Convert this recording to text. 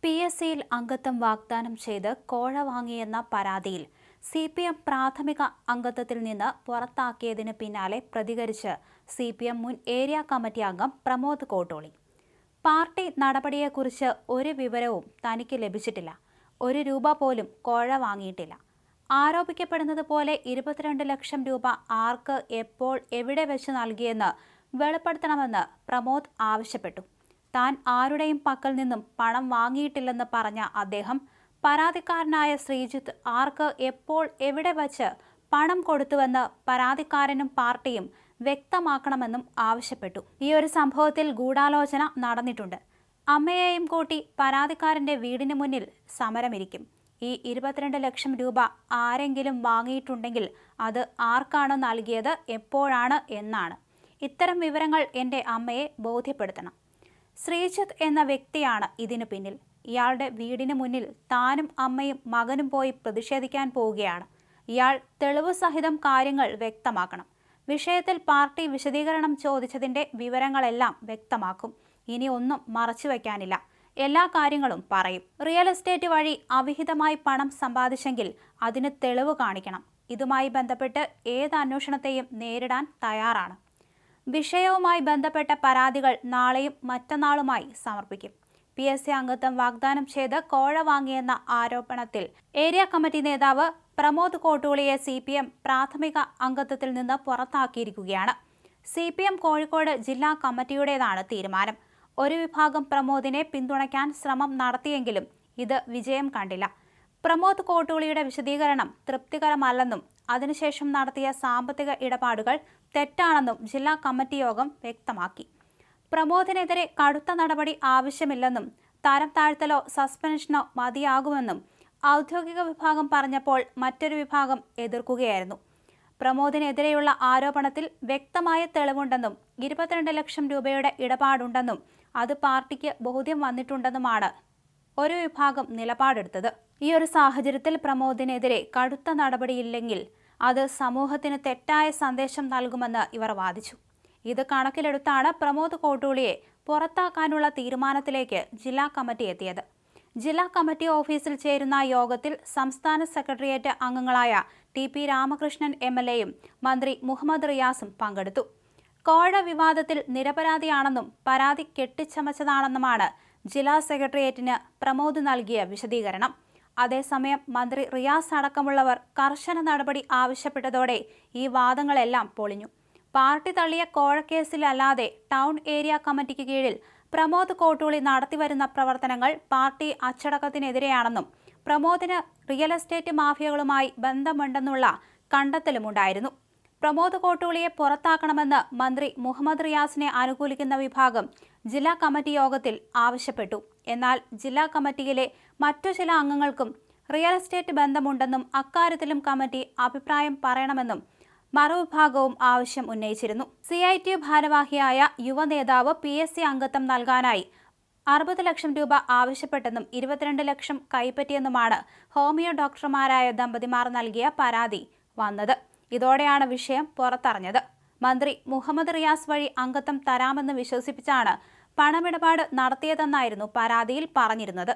PSCയിൽ അംഗത്വം വാഗ്ദാനം ചെയ്ത് കോഴ വാങ്ങിയെന്ന പരാതിയിൽ CPM പ്രാഥമിക അംഗത്വത്തിൽ നിന്ന് പുറത്താക്കിയതിന് പിന്നാലെ പ്രതികരിച്ച് CPM മുൻ ഏരിയ കമ്മിറ്റി അംഗം പ്രമോദ് കോട്ടൂളി. പാർട്ടി നടപടിയെക്കുറിച്ച് ഒരു വിവരവും തനിക്ക് ലഭിച്ചിട്ടില്ല. ₹1 പോലും കോഴ വാങ്ങിയിട്ടില്ല. ആരോപിക്കപ്പെടുന്നത് പോലെ 22 ലക്ഷം രൂപ ആർക്ക്, എപ്പോൾ, എവിടെ വെച്ച് നൽകിയെന്ന് വെളിപ്പെടുത്തണമെന്ന് പ്രമോദ് ആവശ്യപ്പെട്ടു. താൻ ആരുടെയും പക്കൽ നിന്നും പണം വാങ്ങിയിട്ടില്ലെന്ന് പറഞ്ഞ അദ്ദേഹം പരാതിക്കാരനായ ശ്രീജിത്ത് ആർക്ക്, എപ്പോൾ, എവിടെ വച്ച് പണം കൊടുത്തുവെന്ന് പരാതിക്കാരനും പാർട്ടിയും വ്യക്തമാക്കണമെന്നും ആവശ്യപ്പെട്ടു. ഈ ഒരു സംഭവത്തിൽ ഗൂഢാലോചന നടന്നിട്ടുണ്ട്. അമ്മയെയും കൂട്ടി പരാതിക്കാരന്റെ വീടിന് മുന്നിൽ സമരമിരിക്കും. ഈ 22 ലക്ഷം രൂപ ആരെങ്കിലും വാങ്ങിയിട്ടുണ്ടെങ്കിൽ അത് ആർക്കാണ് നൽകിയത്, എപ്പോഴാണ് എന്നാണ്. ഇത്തരം വിവരങ്ങൾ എൻ്റെ അമ്മയെ ബോധ്യപ്പെടുത്തണം. ശ്രീജിത്ത് എന്ന വ്യക്തിയാണ് ഇതിനു പിന്നിൽ. ഇയാളുടെ വീടിന് മുന്നിൽ താനും അമ്മയും മകനും പോയി പ്രതിഷേധിക്കാൻ പോവുകയാണ്. ഇയാൾ തെളിവ് സഹിതം കാര്യങ്ങൾ വ്യക്തമാക്കണം. വിഷയത്തിൽ പാർട്ടി വിശദീകരണം ചോദിച്ചതിൻ്റെ വിവരങ്ങളെല്ലാം വ്യക്തമാക്കും. ഇനി ഒന്നും മറച്ചുവെക്കാനില്ല. എല്ലാ കാര്യങ്ങളും പറയും. റിയൽ എസ്റ്റേറ്റ് വഴി അവിഹിതമായി പണം സമ്പാദിച്ചെങ്കിൽ അതിന് തെളിവ് കാണിക്കണം. ഇതുമായി ബന്ധപ്പെട്ട് ഏത് അന്വേഷണത്തെയും നേരിടാൻ തയ്യാറാണ്. വിഷയവുമായി ബന്ധപ്പെട്ട പരാതികൾ നാളെയും മറ്റന്നാളുമായി സമർപ്പിക്കും. PSC അംഗത്വം വാഗ്ദാനം ചെയ്ത് കോഴ വാങ്ങിയെന്ന ആരോപണത്തിൽ ഏരിയ കമ്മിറ്റി നേതാവ് പ്രമോദ് കോട്ടൂളിയെ CPM പ്രാഥമിക അംഗത്വത്തിൽ നിന്ന് പുറത്താക്കിയിരിക്കുകയാണ്. CPM കോഴിക്കോട് ജില്ലാ കമ്മിറ്റിയുടേതാണ് തീരുമാനം. ഒരു വിഭാഗം പ്രമോദിനെ പിന്തുണയ്ക്കാൻ ശ്രമം നടത്തിയെങ്കിലും ഇത് വിജയം കണ്ടില്ല. പ്രമോദ് കോട്ടൂളിയുടെ വിശദീകരണം തൃപ്തികരമല്ലെന്നും അതിനുശേഷം നടത്തിയ സാമ്പത്തിക ഇടപാടുകൾ തെറ്റാണെന്നും ജില്ലാ കമ്മിറ്റി യോഗം വ്യക്തമാക്കി. പ്രമോദിനെതിരെ കടുത്ത നടപടി ആവശ്യമില്ലെന്നും തരം താഴ്ത്തലോ സസ്പെൻഷനോ മതിയാകുമെന്നും ഔദ്യോഗിക വിഭാഗം പറഞ്ഞപ്പോൾ മറ്റൊരു വിഭാഗം എതിർക്കുകയായിരുന്നു. പ്രമോദിനെതിരെയുള്ള ആരോപണത്തിൽ വ്യക്തമായ തെളിവുണ്ടെന്നും 22 ലക്ഷം രൂപയുടെ ഇടപാടുണ്ടെന്നും അത് പാർട്ടിക്ക് ബോധ്യം വന്നിട്ടുണ്ടെന്നുമാണ് ഒരു വിഭാഗം നിലപാടെടുത്തത്. ഈ ഒരു സാഹചര്യത്തിൽ പ്രമോദിനെതിരെ കടുത്ത നടപടിയില്ലെങ്കിൽ അത് സമൂഹത്തിന് തെറ്റായ സന്ദേശം നൽകുമെന്ന് ഇവർ വാദിച്ചു. ഇത് കണക്കിലെടുത്താണ് പ്രമോദ് കോട്ടൂളിയെ പുറത്താക്കാനുള്ള തീരുമാനത്തിലേക്ക് ജില്ലാ കമ്മിറ്റി എത്തിയത്. ജില്ലാ കമ്മിറ്റി ഓഫീസിൽ ചേരുന്ന യോഗത്തിൽ സംസ്ഥാന സെക്രട്ടേറിയറ്റ് അംഗങ്ങളായ TP രാമകൃഷ്ണൻ MLA-യും മന്ത്രി മുഹമ്മദ് റിയാസും പങ്കെടുത്തു. കോഴ വിവാദത്തിൽ നിരപരാധിയാണെന്നും പരാതി കെട്ടിച്ചമച്ചതാണെന്നുമാണ് ജില്ലാ സെക്രട്ടേറിയറ്റിന് പ്രമോദ് നൽകിയ വിശദീകരണം. അതേസമയം മന്ത്രി റിയാസ് അടക്കമുള്ളവർ കർശന നടപടി ആവശ്യപ്പെട്ടതോടെ ഈ വാദങ്ങളെല്ലാം പൊളിഞ്ഞു. പാർട്ടി തള്ളിയ കോഴക്കേസിലല്ലാതെ ടൗൺ ഏരിയ കമ്മിറ്റിക്ക് കീഴിൽ പ്രമോദ് കോട്ടൂളി നടത്തിവരുന്ന പ്രവർത്തനങ്ങൾ പാർട്ടി അച്ചടക്കത്തിനെതിരെയാണെന്നും പ്രമോദിന് റിയൽ എസ്റ്റേറ്റ് മാഫിയകളുമായി ബന്ധമുണ്ടെന്നുള്ള കണ്ടെത്തലുമുണ്ടായിരുന്നു. പ്രമോദ് കോട്ടൂളിയെ പുറത്താക്കണമെന്ന് മന്ത്രി മുഹമ്മദ് റിയാസിനെ അനുകൂലിക്കുന്ന വിഭാഗം ജില്ലാ കമ്മിറ്റി യോഗത്തിൽ ആവശ്യപ്പെട്ടു. എന്നാൽ ജില്ലാ കമ്മിറ്റിയിലെ മറ്റു ചില അംഗങ്ങൾക്കും റിയൽ എസ്റ്റേറ്റ് ബന്ധമുണ്ടെന്നും അക്കാര്യത്തിലും കമ്മിറ്റി അഭിപ്രായം പറയണമെന്നും മറുവിഭാഗവും ആവശ്യം ഉന്നയിച്ചിരുന്നു. CITU ഭാരവാഹിയായ യുവ നേതാവ് PSC അംഗത്വം നൽകാനായി 60 ലക്ഷം രൂപ ആവശ്യപ്പെട്ടെന്നും 22 ലക്ഷം കൈപ്പറ്റിയെന്നുമാണ് ഹോമിയോ ഡോക്ടർമാരായ ദമ്പതിമാർ നൽകിയ പരാതി വന്നത്. ഇതോടെയാണ് വിഷയം പുറത്തറിഞ്ഞത്. മന്ത്രി മുഹമ്മദ് റിയാസ് വഴി അംഗത്വം തരാമെന്ന് വിശ്വസിപ്പിച്ചാണ് പണമിടപാട് നടത്തിയതെന്നായിരുന്നു പരാതിയിൽ പറഞ്ഞിരുന്നത്.